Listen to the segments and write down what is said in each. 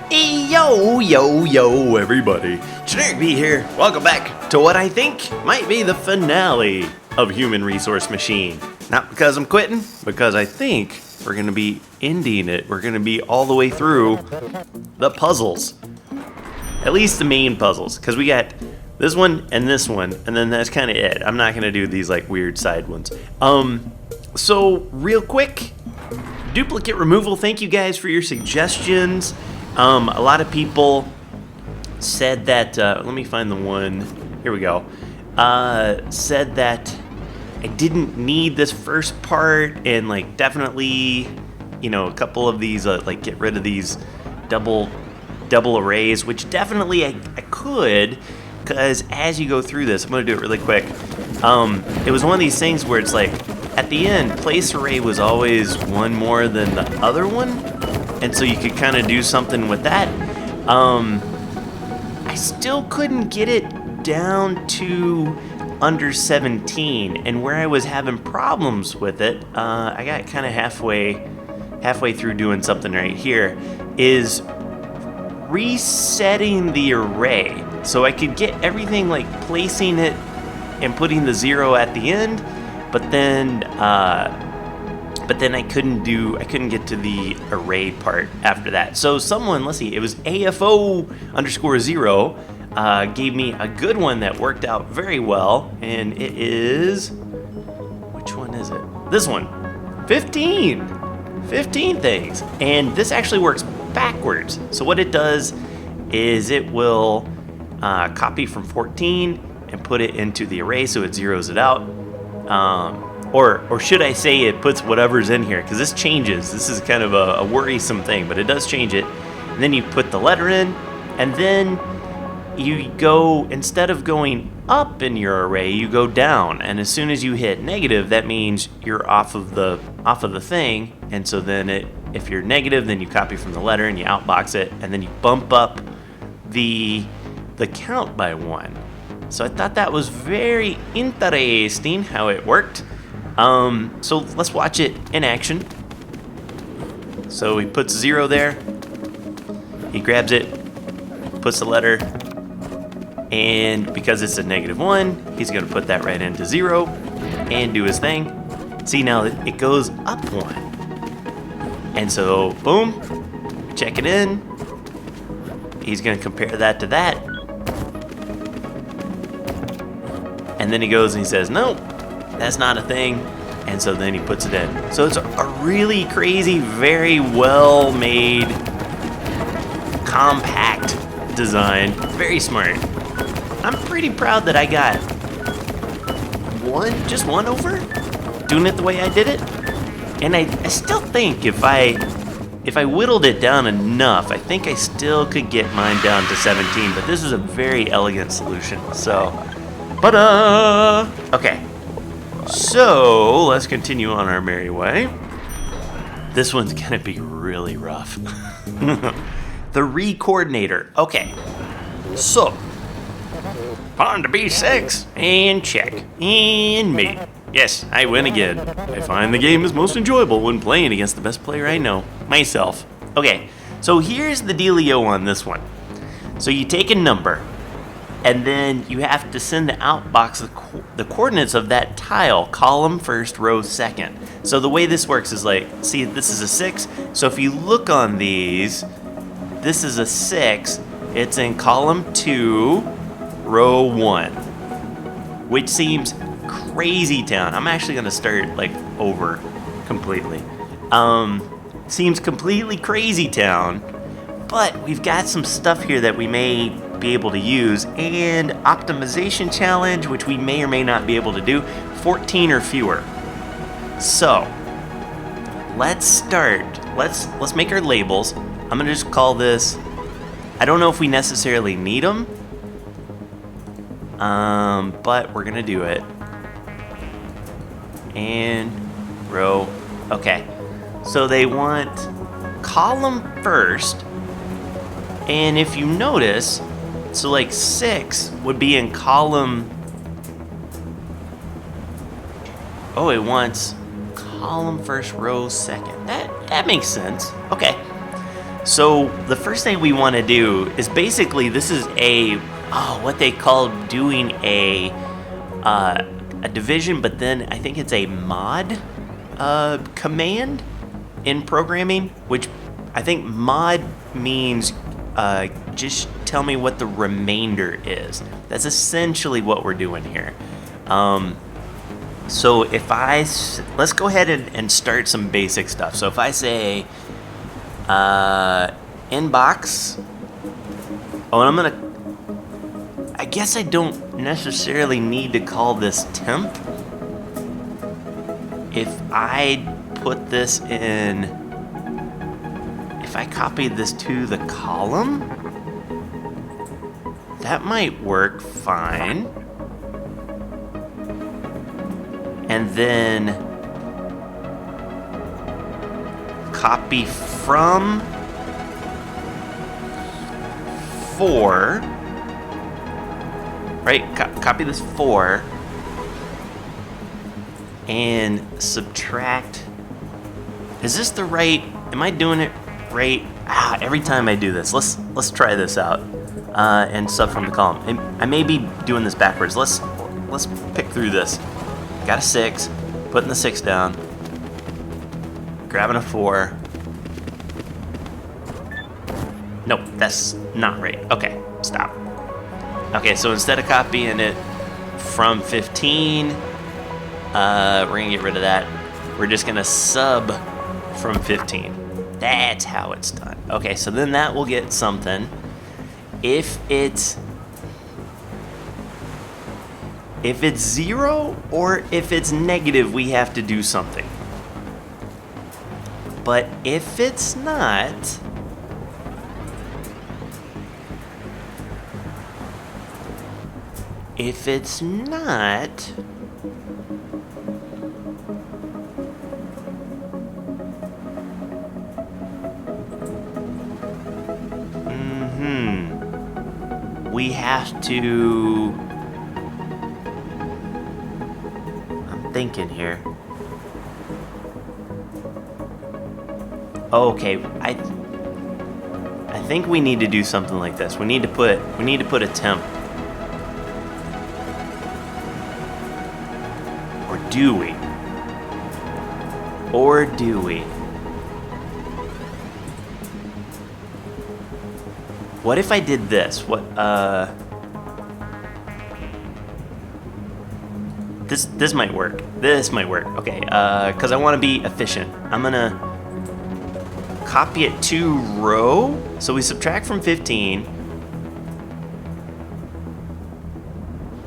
Yo, everybody. Generic B here. Welcome back to what I think might be the finale of Human Resource Machine. Not because I'm quitting, because I think we're going to be ending it. We're going to be all the way through the puzzles. At least the main puzzles, because we got this one, and then that's kind of it. I'm not going to do these like weird side ones. So real quick, duplicate removal. Thank you guys for your suggestions. A lot of people said that, let me find the one, here we go, said that I didn't need this first part, and like definitely, you know, a couple of these, like get rid of these double arrays, which definitely I could, because as you go through this, I'm going to do it really quick, it was one of these things where it's like, at the end, place array was always one more than the other one, and so you could kind of do something with that. I still couldn't get it down to under 17, and where I was having problems with it, I got kind of halfway through doing something right here, is resetting the array. So I could get everything like placing it and putting the 0 at the end, but then I couldn't get to the array part after that. So someone, let's see, it was AFO_0, gave me a good one that worked out very well, and it is, which one is it? This one, 15 things, and this actually works backwards. So what it does is it will copy from 14 and put it into the array, so it zeroes it out. Or should I say it puts whatever's in here, because this changes. This is kind of a worrisome thing, but it does change it. And then you put the letter in, and then you go, instead of going up in your array, you go down. And as soon as you hit negative, that means you're off of the thing. And so then if you're negative, then you copy from the letter and you outbox it, and then you bump up the count by 1. So I thought that was very interesting how it worked. So let's watch it in action. So he puts 0 there. He grabs it, puts the letter, and because it's a -1, he's going to put that right into 0 and do his thing. See, now it goes up 1. And so, boom, check it in. He's going to compare that to that. And then he goes and he says, nope, that's not a thing. And so then he puts it in. So it's a really crazy, very well made, compact design. Very smart. I'm pretty proud that I got just one over, doing it the way I did it. And I still think if I whittled it down enough, I think I still could get mine down to 17. But this is a very elegant solution. So, okay. So let's continue on our merry way. This one's gonna be really rough. The re-coordinator. Okay. So, on to B6 and check. And me. Yes, I win again. I find the game is most enjoyable when playing against the best player I know, myself. Okay, so here's the dealio on this one. So you take a number, and then you have to send the outbox the coordinates of that tile, column first, row second. So the way this works is like, see, this is a 6. So if you look on these, this is a 6. It's in column 2, row 1, which seems crazy town. I'm actually going to start like over completely. Seems completely crazy town, but we've got some stuff here that we may be able to use, and optimization challenge, which we may or may not be able to do, 14 or fewer. So let's start. Let's make our labels. I'm gonna just call this, I don't know if we necessarily need them, but we're gonna do it. And row. Okay, so they want column first, and if you notice, so like 6 would be in column, oh, it wants column first, row second. That makes sense. Okay, So the first thing we want to do is basically this is what they call doing a division, but then I think it's a mod command in programming, which I think mod means just tell me what the remainder is. That's essentially what we're doing here. So if let's go ahead and start some basic stuff. So if I say inbox, and I guess I don't necessarily need to call this temp. If I put this in, if I copy this to the column, that might work fine. And then copy from 4, right? Copy this 4 and subtract. Is this the right? Am I doing it right? Every time I do this, let's try this out and sub from the column. I may be doing this backwards. Let's pick through this. Got a 6, putting the 6 down, grabbing a 4. Nope, that's not right. Okay, stop. Okay, so instead of copying it from 15, we're gonna get rid of that. We're just gonna sub from 15. That's how it's done. Okay, so then that will get something. If it's 0 or if it's negative, we have to do something. But if it's not, we have to, I'm thinking here. Okay, I think we need to do something like this. We need to put a temp. Or do we? What if I did this? This might work. Okay, because I want to be efficient. I'm gonna copy it to row. So we subtract from 15,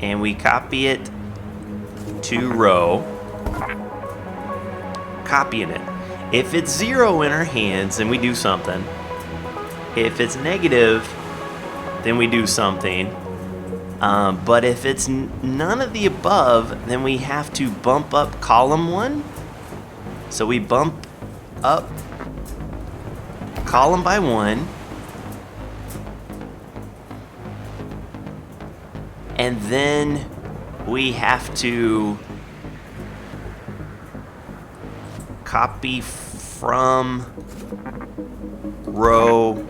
and we copy it to row. Copying it. If it's 0 in our hands, then we do something. If it's negative, then we do something. But if it's none of the above, then we have to bump up column 1. So we bump up column by 1. And then we have to copy from row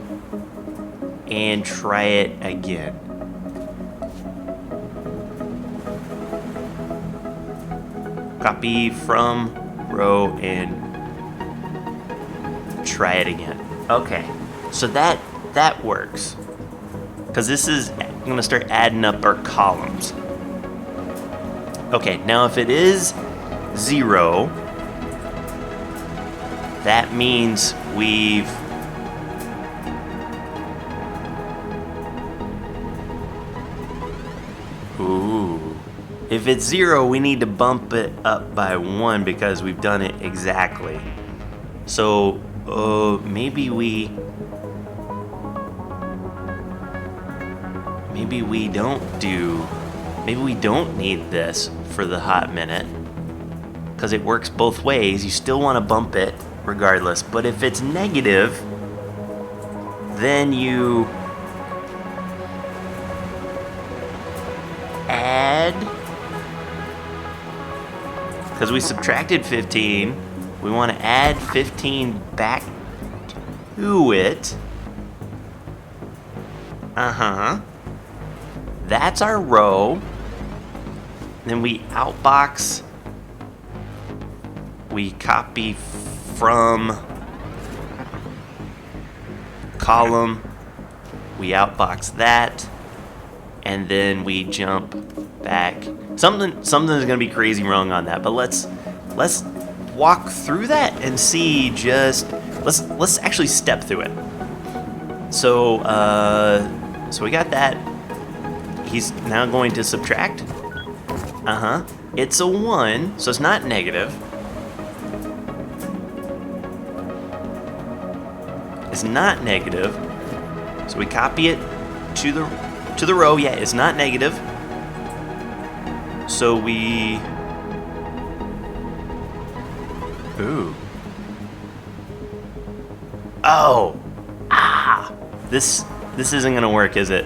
and try it again. Copy from row and try it again. Okay, so that works. Because this is, I'm gonna start adding up our columns. Okay, now if it is 0, that means we've if it's 0, we need to bump it up by 1 because we've done it exactly. So maybe we don't need this for the hot minute because it works both ways. You still want to bump it regardless, but if it's negative, then you add, because we subtracted 15, we want to add 15 back to it. Uh-huh. That's our row. Then we outbox. We copy from column. We outbox that. And then we jump back. Something's gonna be crazy wrong on that, but let's walk through that and see. Let's actually step through it. So we got that. He's now going to subtract. It's a 1, so it's not negative. It's not negative. So we copy it to the row. Yeah, it's not negative. So we... Ooh. Oh. Ah. This isn't gonna work, is it?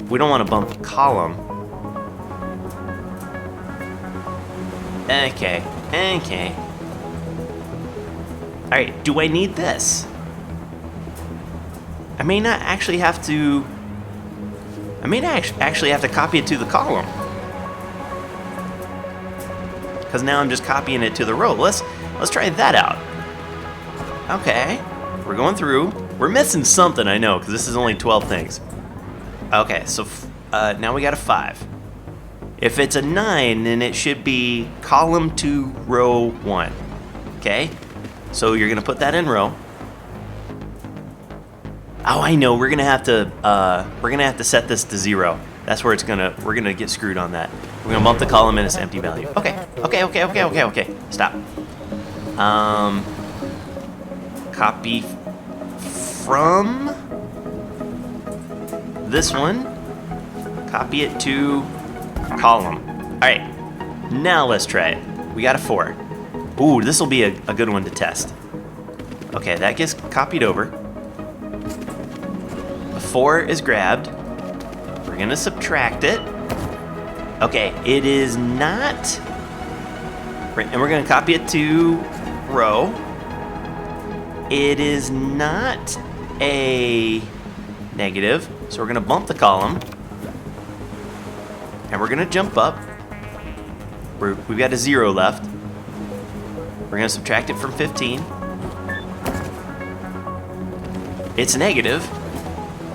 We don't want to bump the column. Okay. Alright, do I need this? I may not actually have to... I may not actually have to copy it to the column. Because now I'm just copying it to the row. Let's try that out. Okay. We're going through. We're missing something, I know, because this is only 12 things. Okay, so now we got a 5. If it's a 9, then it should be column to row 1. Okay? So you're gonna put that in row. Oh, I know. We're gonna have to set this to 0. That's where we're gonna get screwed on that. We're gonna bump the column in its empty value. Okay. Stop. Copy from this one. Copy it to column. All right. Now let's try it. We got a 4. Ooh, this will be a good one to test. Okay, that gets copied over. A 4 is grabbed. We're gonna subtract it. Okay, it is not. And we're gonna copy it to row. It is not a negative, so we're gonna bump the column. And we're gonna jump up. We've got a 0 left. We're gonna subtract it from 15. It's negative,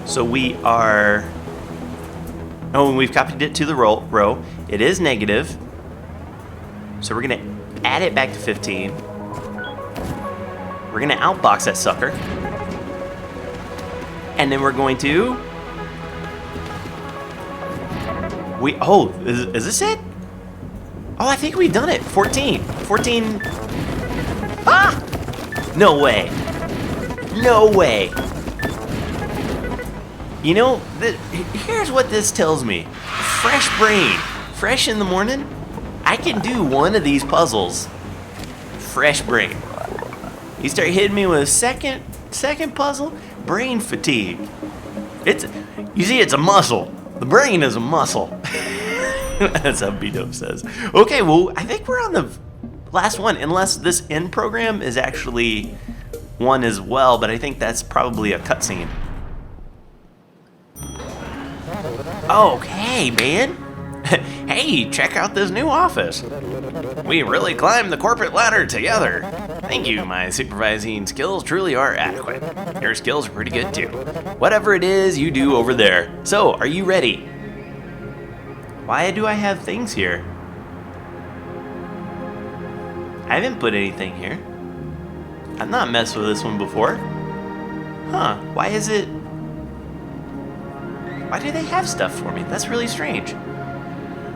so we are... Oh, and we've copied it to the row. It is negative, so we're gonna add it back to 15. We're gonna outbox that sucker. And then we're going to... Is this it? Oh, I think we've done it. 14. Ah! No way. You know, here's what this tells me. Fresh brain. Fresh in the morning. I can do one of these puzzles. Fresh brain. You start hitting me with a second puzzle, brain fatigue. You see, it's a muscle. The brain is a muscle. That's how B-Dope says. Okay, well, I think we're on the last one, unless this end program is actually one as well, but I think that's probably a cutscene. Okay, man. Hey, check out this new office. We really climbed the corporate ladder together. Thank you, my supervising skills truly are adequate. Your skills are pretty good too. Whatever it is you do over there. So, are you ready? Why do I have things here? I haven't put anything here. I've not messed with this one before. Huh, why do they have stuff for me? That's really strange.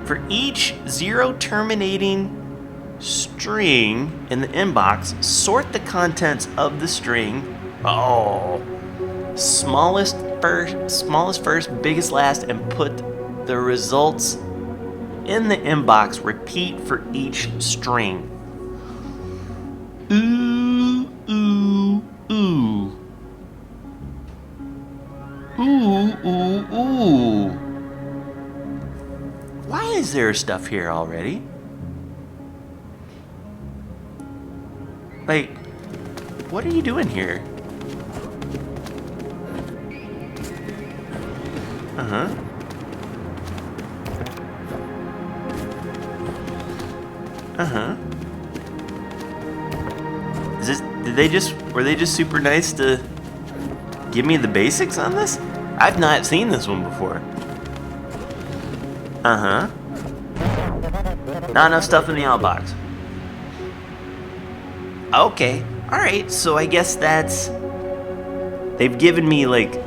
For each 0 terminating string in the inbox, sort the contents of the string. Oh. Smallest first, biggest last, and put the results in the inbox. Repeat for each string. Ooh, ooh, ooh. Ooh, ooh, ooh. Why is there stuff here already? Like, what are you doing here? Uh-huh. Uh-huh. Were they just super nice to give me the basics on this? I've not seen this one before. Uh-huh. Not enough stuff in the outbox. Okay. Alright, so I guess they've given me, like...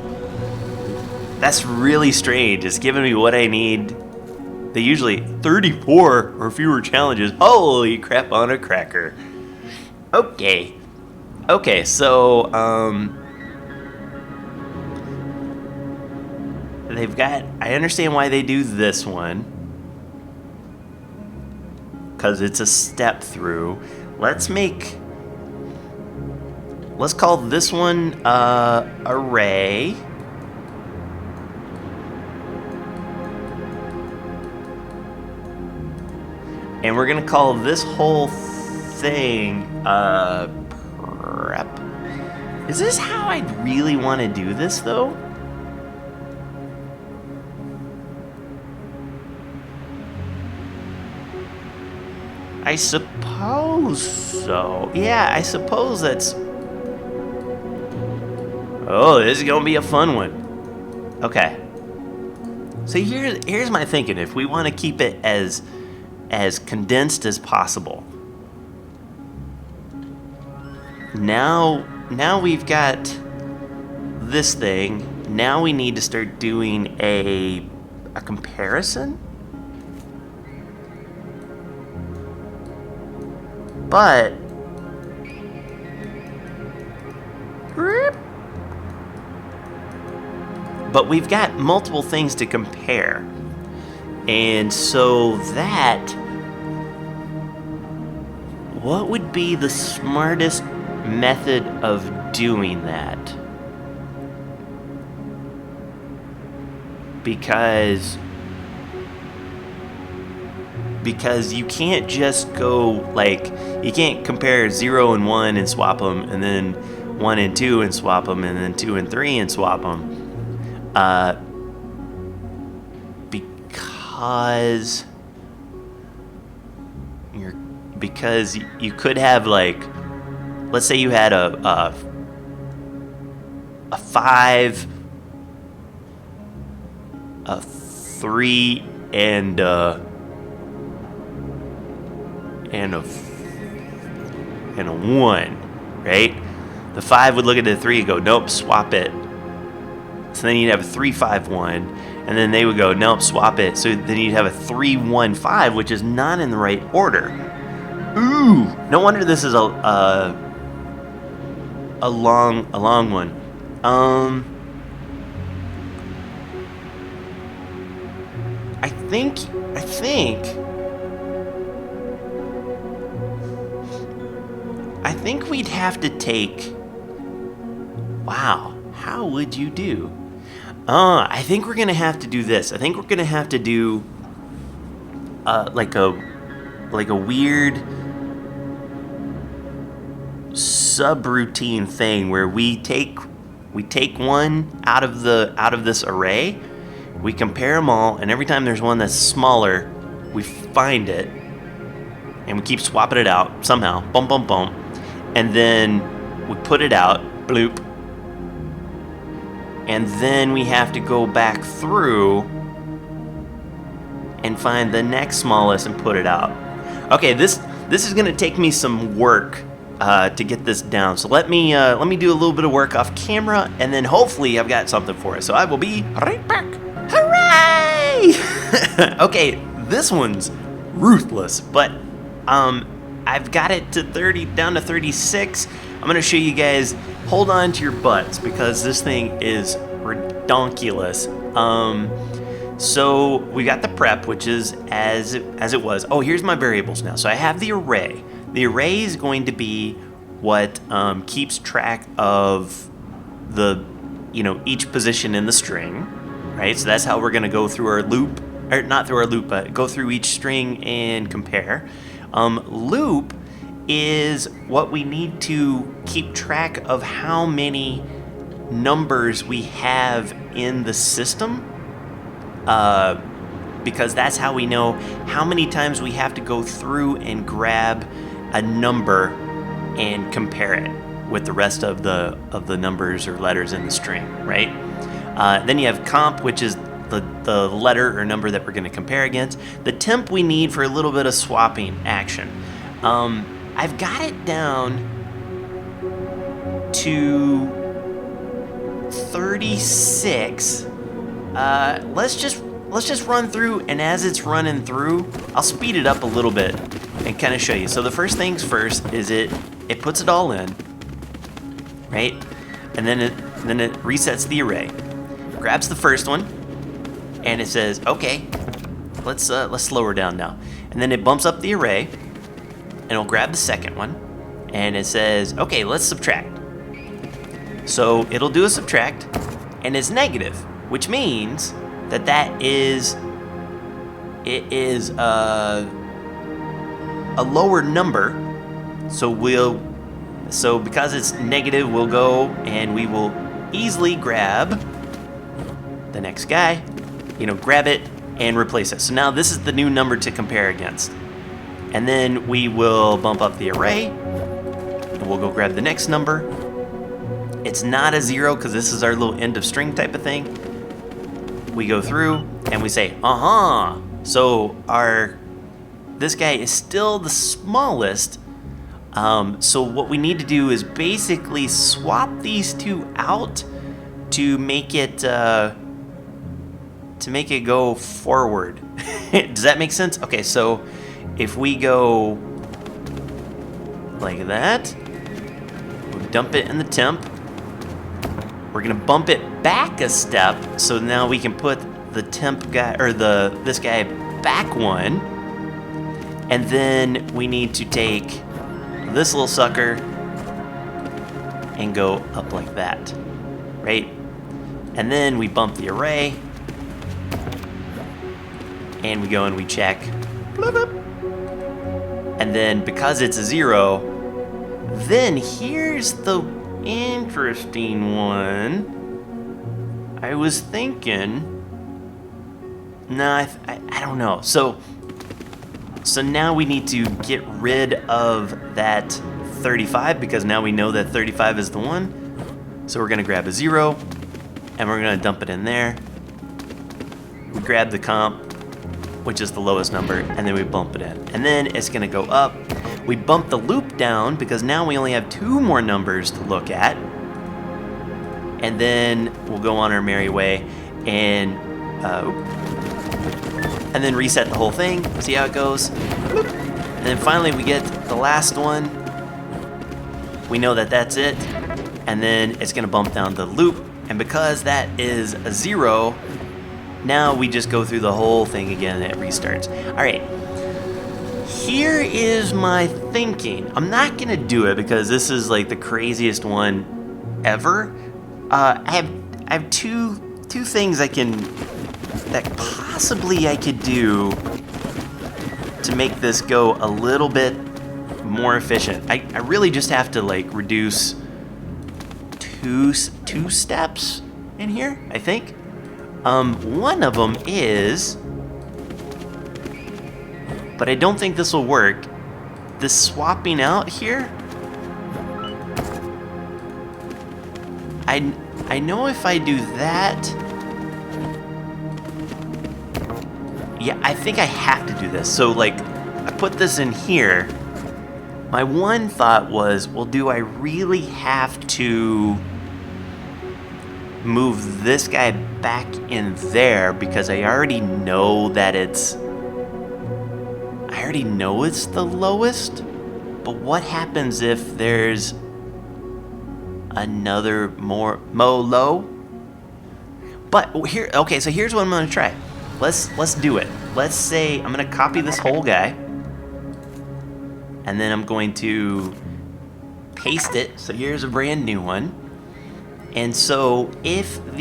That's really strange. It's giving me what I need. They usually 34 or fewer challenges. Holy crap on a cracker. Okay. Okay, so, they've got... I understand why they do this one. Because it's a step through. Let's call this one, array. And we're gonna call this whole thing, prep. Is this how I really want to do this, though? I suppose so. Yeah, I suppose that's... Oh, this is gonna be a fun one. Okay. So here's my thinking. If we want to keep it as condensed as possible. Now we've got this thing. Now we need to start doing a comparison. But we've got multiple things to compare. And so what would be the smartest method of doing that? Because you can't just go, like, you can't compare 0 and 1 and swap them, and then 1 and 2 and swap them, and then 2 and 3 and swap them. Because you could have, like, let's say you had a 5, a 3, and a 1, right? The 5 would look at the 3 and go, nope, swap it. So then you'd have a 3, 5, 1, and then they would go, nope, swap it. So then you'd have a 3, 1, 5, which is not in the right order. Ooh, no wonder this is a long one. I think we'd have to take... Wow, how would you do? I think we're gonna have to do this. I think we're gonna have to do like a weird subroutine thing where we take one out of this array, we compare them all, and every time there's one that's smaller, we find it, and we keep swapping it out somehow, bump, bump, bump, and then we put it out, bloop, and then we have to go back through and find the next smallest and put it out. Okay, this is gonna take me some work to get this down. So let me do a little bit of work off camera, and then hopefully I've got something for it. So I will be right back. Hooray! Okay, this one's ruthless, but I've got it to 30, down to 36. I'm gonna show you guys. Hold on to your butts because this thing is redonkulous. So we got the prep, which is as it was. Oh, here's my variables now. So I have the array. The array is going to be what keeps track of the, each position in the string, right? So that's how we're going to go through our loop, or not through our loop, but go through each string and compare. Loop is what we need to keep track of how many numbers we have in the system, because that's how we know how many times we have to go through and grab a number and compare it with the rest of the numbers or letters in the string, right? Then you have comp, which is the letter or number that we're going to compare against. The temp we need for a little bit of swapping action. I've got it down to 36. Let's just run through, and as it's running through, I'll speed it up a little bit and kind of show you. So the first things first is it puts it all in, right? And then it resets the array, grabs the first one, and it says, okay, let's slow her down now. And then it bumps up the array, and it'll grab the second one, and it says, okay, let's subtract. So it'll do a subtract, and it's negative, which means that is a lower number. So because it's negative, we'll go and we will easily grab the next guy, grab it and replace it. So now this is the new number to compare against. And then we will bump up the array and we'll go grab the next number. It's not a 0 because this is our little end of string type of thing. We go through and we say, so this guy is still the smallest. So what we need to do is basically swap these two out to make it go forward. Does that make sense? Okay, so if we go like that, we dump it in the temp. We're gonna bump it back a step, so now we can put the temp guy or this guy back one, and then we need to take this little sucker and go up like that, right? And then we bump the array, and we go and we check, and then because it's a 0, then here's the interesting one. I was thinking, I don't know. So now we need to get rid of that 35 because now we know that 35 is the one. So we're gonna grab a 0 and we're gonna dump it in there. We grab the comp, which is the lowest number, and then we bump it in. And then it's gonna go up. We bump the loop down because now we only have 2 more numbers to look at. And then we'll go on our merry way and then reset the whole thing, see how it goes. And then finally we get the last one. We know that that's it. And then it's gonna bump down the loop. And because that is a 0, now we just go through the whole thing again and it restarts. All right. Here is my thinking. I'm not gonna do it because this is like the craziest one ever. I have two things that possibly I could do to make this go a little bit more efficient. I really just have to like reduce two steps in here, I think. One of them is, but I don't think this will work. This swapping out here, I know if I do that, yeah, I think I have to do this. So like, I put this in here. My one thought was, well, do I really have to move this guy back in there because I already know it's the lowest? But what happens if there's another more low? But here, okay, so here's what I'm gonna try. Let's do it. Let's say I'm gonna copy this whole guy, and then I'm going to paste it. So here's a brand new one. And so if wow,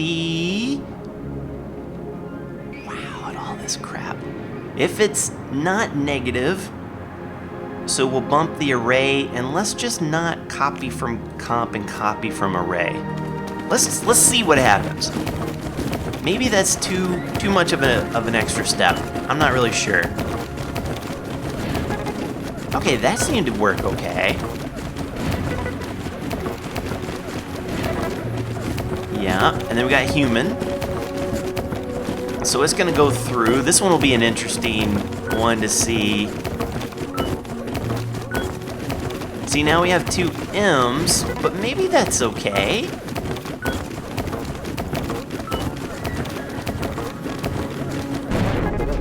at all this crap. If it's not negative, so we'll bump the array, and let's just not copy from comp and copy from array. Let's see what happens. maybe that's too much of an extra step. I'm not really sure. Okay, that seemed to work okay. Yeah, and then we got human. So it's gonna go through. This one will be an interesting one to see. See, now we have 2 M's, but maybe that's okay.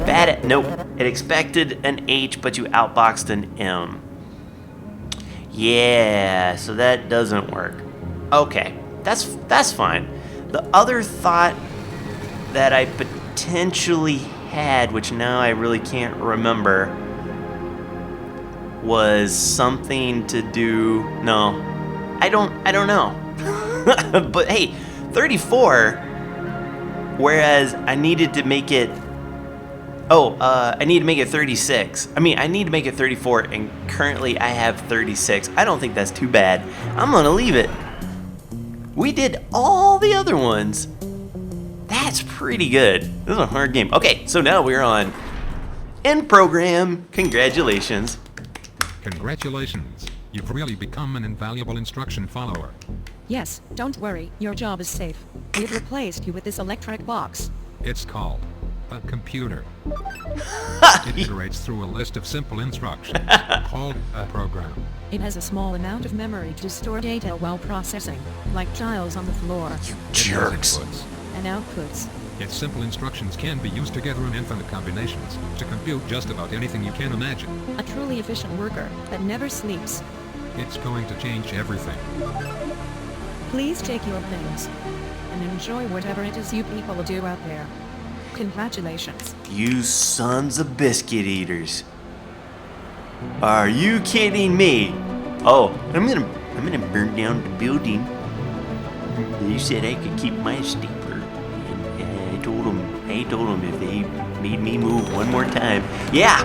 Bad at, nope. It expected an H, but you outboxed an M. Yeah, so that doesn't work. Okay, that's fine. The other thought that I potentially had, which now I really can't remember, was something to do. No, I don't know. But hey, 34. Whereas I needed to make it. I need to make it 36. I mean, I need to make it 34, and currently I have 36. I don't think that's too bad. I'm gonna leave it. We did all the other ones. That's pretty good. This is a hard game. Okay, so now we're on end program. Congratulations. Congratulations. You've really become an invaluable instruction follower. Yes, don't worry, your job is safe. We've replaced you with this electric box. It's called a computer. It iterates through a list of simple instructions called a program. It has a small amount of memory to store data while processing, like tiles on the floor. You It has jerks. inputs. And outputs. Its simple instructions can be used together in infinite combinations to compute just about anything you can imagine. A truly efficient worker that never sleeps. It's going to change everything. Please take your things and enjoy whatever it is you people do out there. Congratulations. You sons of biscuit eaters. Are you kidding me? Oh, I'm gonna burn down the building. They said I could keep my stapler. And I told them if they made me move one more time. Yeah!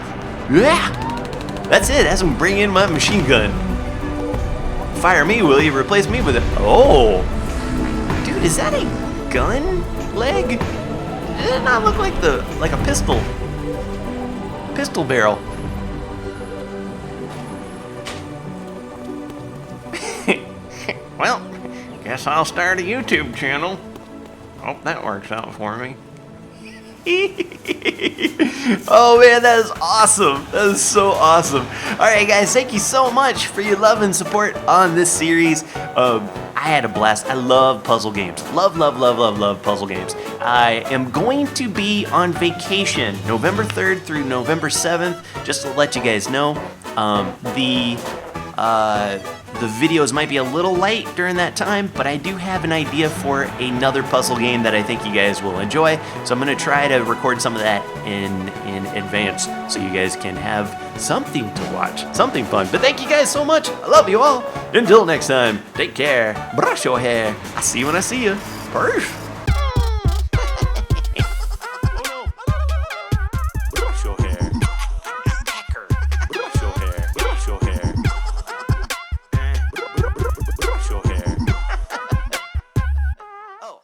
That's it. That's when bring in my machine gun. Fire me, will you? Replace me with it. Oh! Dude, is that a gun leg? Does it not look like a pistol? Pistol barrel. Well, guess I'll start a YouTube channel. Hope that works out for me. Oh man, that is awesome. That is so awesome. Alright guys, thank you so much for your love and support on this series. I had a blast. I love puzzle games. Love puzzle games. I am going to be on vacation November 3rd through November 7th, just to let you guys know. The videos might be a little light during that time, but I do have an idea for another puzzle game that I think you guys will enjoy. So I'm going to try to record some of that in advance so you guys can have something to watch, something fun. But thank you guys so much. I love you all. Until next time, take care. Brush your hair. I'll see you when I see you. Peace. Oh.